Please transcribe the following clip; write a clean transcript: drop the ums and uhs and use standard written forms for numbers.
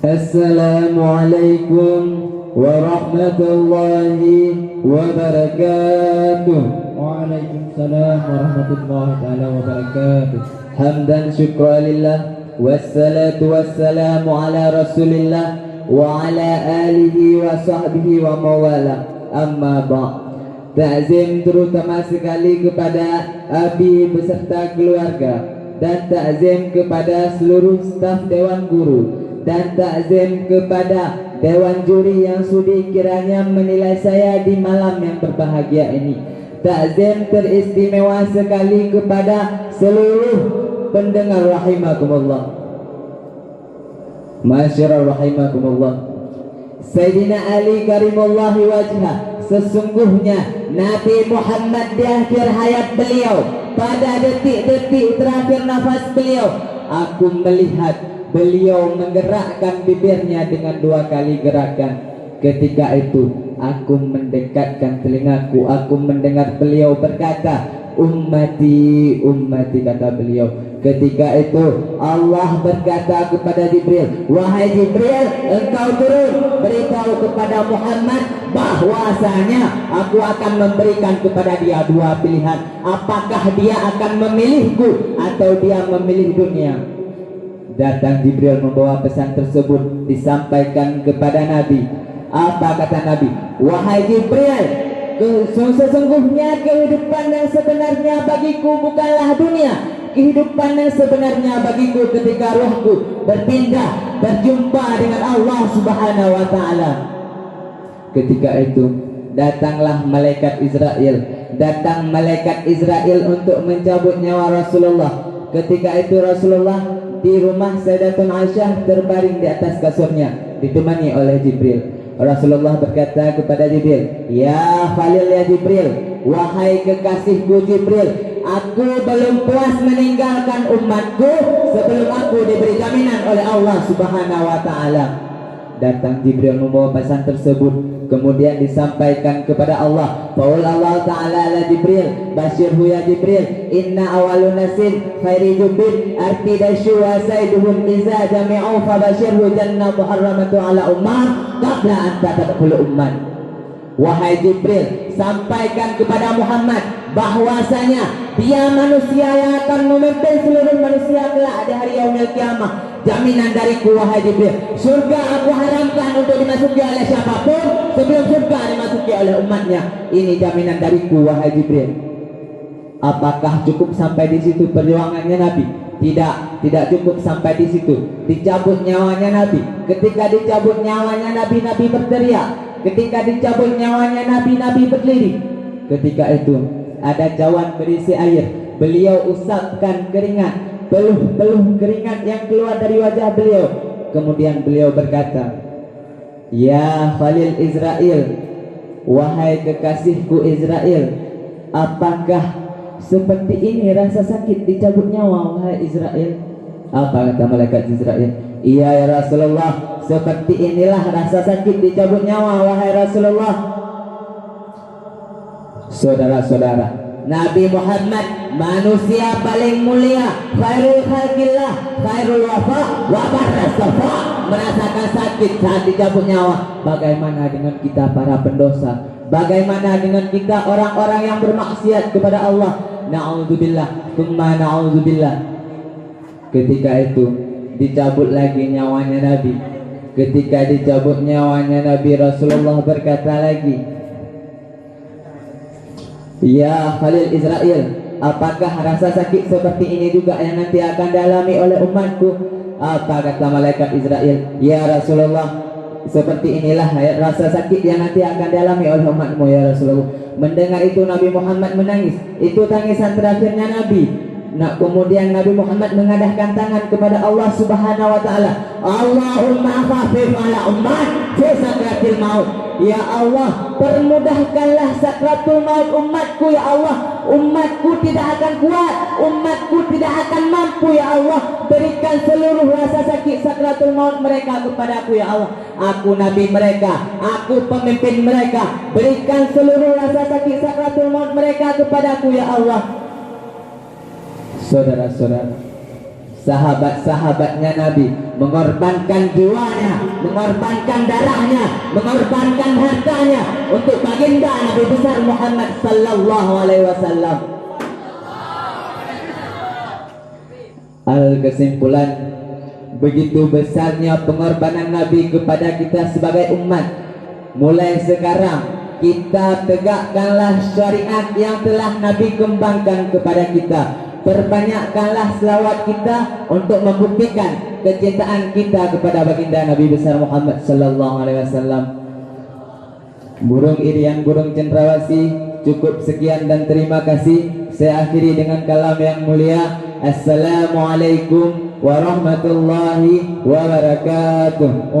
Assalamualaikum warahmatullahi wabarakatuh. Waalaikumsalam warahmatullahi taala wabarakatuh. Hamdan syukran lillah, wassalatu wassalamu ala rasulillah wa ala alihi wa sahbihi wa mawala. Amma ba'. Ta'zim terutama sekali kepada Abi beserta keluarga, dan ta'zim kepada seluruh staf Dewan Guru, dan ta'zim kepada Dewan Juri yang sudi kiranya menilai saya di malam yang berbahagia ini. Ta'zim teristimewa sekali kepada seluruh pendengar rahimakumullah. Masyarul rahimakumullah. Sayyidina Ali karimullahi wajhah, sesungguhnya Nabi Muhammad di akhir hayat beliau, pada detik-detik terakhir nafas beliau, aku melihat beliau menggerakkan bibirnya dengan 2 kali gerakan. Ketika itu aku mendekatkan telingaku, aku mendengar beliau berkata, ummati, ummati, kata beliau. Ketika itu Allah berkata kepada Jibril, wahai Jibril, engkau turun beritahu kepada Muhammad bahwasanya aku akan memberikan kepada dia 2 pilihan. Apakah dia akan memilihku atau dia memilih dunia? Datang Jibril membawa pesan tersebut, disampaikan kepada Nabi. Apa kata Nabi? Wahai Jibril, sesungguhnya kehidupan yang sebenarnya bagiku bukanlah dunia. Kehidupan yang sebenarnya bagiku ketika ruhku berpindah, berjumpa dengan Allah Subhanahu wa ta'ala. Ketika itu datanglah malaikat Israel. Datang malaikat Israel untuk mencabut nyawa Rasulullah. Ketika itu Rasulullah di rumah Sayyidatun Aisyah terbaring di atas kasurnya, ditemani oleh Jibril. Rasulullah berkata kepada Jibril, ya Khalil, ya Jibril, wahai kekasihku Jibril, aku belum puas meninggalkan umatku sebelum aku diberi jaminan oleh Allah Subhanahu wa ta'ala. Datang Jibril membawa pesan tersebut, kemudian disampaikan kepada Allah. Qaul Allah ta'ala ala Jibril, basyirhu ya Jibril, inna awalun nasin khairi jubbin artidashu wa saiduhum iza jami'u fabasyirhu jannah muharramatu ala ummah qabla an tadkhulu umman. Wahai Jibril, sampaikan kepada Muhammad bahwasanya dia manusia yang akan memimpin seluruh manusia kelak di hari yaumil kiamah. Jaminan dariku wahai Jibril, surga aku haramkan untuk dimasuki oleh siapapun sebelum surga dimasuki oleh umatnya. Ini jaminan dariku wahai Jibril. Apakah cukup sampai di situ perjuangannya Nabi? Tidak cukup sampai di situ. Dicabut nyawanya Nabi. Ketika dicabut nyawanya Nabi, Nabi berteriak. Ketika dicabut nyawanya Nabi, Nabi berdiri. Ketika itu ada cawan berisi air. Beliau usapkan keringat, peluh keringat yang keluar dari wajah beliau. Kemudian beliau berkata, ya Khalil Israel, wahai kekasihku Israel, apakah seperti ini rasa sakit dicabut nyawa wahai Israel? Apa kata malaikat Israel? Iya ya Rasulullah, seperti inilah rasa sakit dicabut nyawa wahai Rasulullah. Saudara-saudara, Nabi Muhammad manusia paling mulia, khairul khalqillah, khairul wafa, wa barras safa, merasakan sakit saat dicabut nyawa. Bagaimana dengan kita para pendosa? Bagaimana dengan kita orang-orang yang bermaksiat kepada Allah? Na'udzubillah, tsumma na'udzubillah. Ketika itu dicabut lagi nyawanya Nabi. Ketika dicabut nyawanya Nabi, Rasulullah berkata lagi, ya Khalil Israel, apakah rasa sakit seperti ini juga yang nanti akan dialami oleh umatku? Apa kata malaikat Israel? Ya Rasulullah, seperti inilah rasa sakit yang nanti akan dialami oleh umatmu ya Rasulullah. Mendengar itu Nabi Muhammad menangis. Itu tangisan terakhirnya Nabi. Nah, kemudian Nabi Muhammad mengadahkan tangan kepada Allah Subhanahu wa ta'ala. Allahumma khafif ala ummat fi sakratil maut. Ya Allah, permudahkanlah sakratul maut umatku ya Allah. Umatku tidak akan kuat, umatku tidak akan mampu ya Allah. Berikan seluruh rasa sakit sakratul maut mereka kepadaku ya Allah. Aku nabi mereka, aku pemimpin mereka. Berikan seluruh rasa sakit sakratul maut mereka kepadaku ya Allah. Saudara-saudara, sahabat-sahabatnya Nabi, mengorbankan jiwanya, mengorbankan darahnya, mengorbankan hartanya untuk baginda Nabi besar Muhammad sallallahu alaihi wasallam. Kesimpulan, begitu besarnya pengorbanan Nabi kepada kita sebagai umat. Mulai sekarang kita tegakkanlah syariat yang telah Nabi kembangkan kepada kita. Perbanyakkanlah selawat kita untuk membuktikan kecintaan kita kepada baginda Nabi besar Muhammad sallallahu alaihi wasallam. Burung irian, burung cendrawasih, cukup sekian dan terima kasih. Saya akhiri dengan kalam yang mulia. Assalamualaikum warahmatullahi wabarakatuh.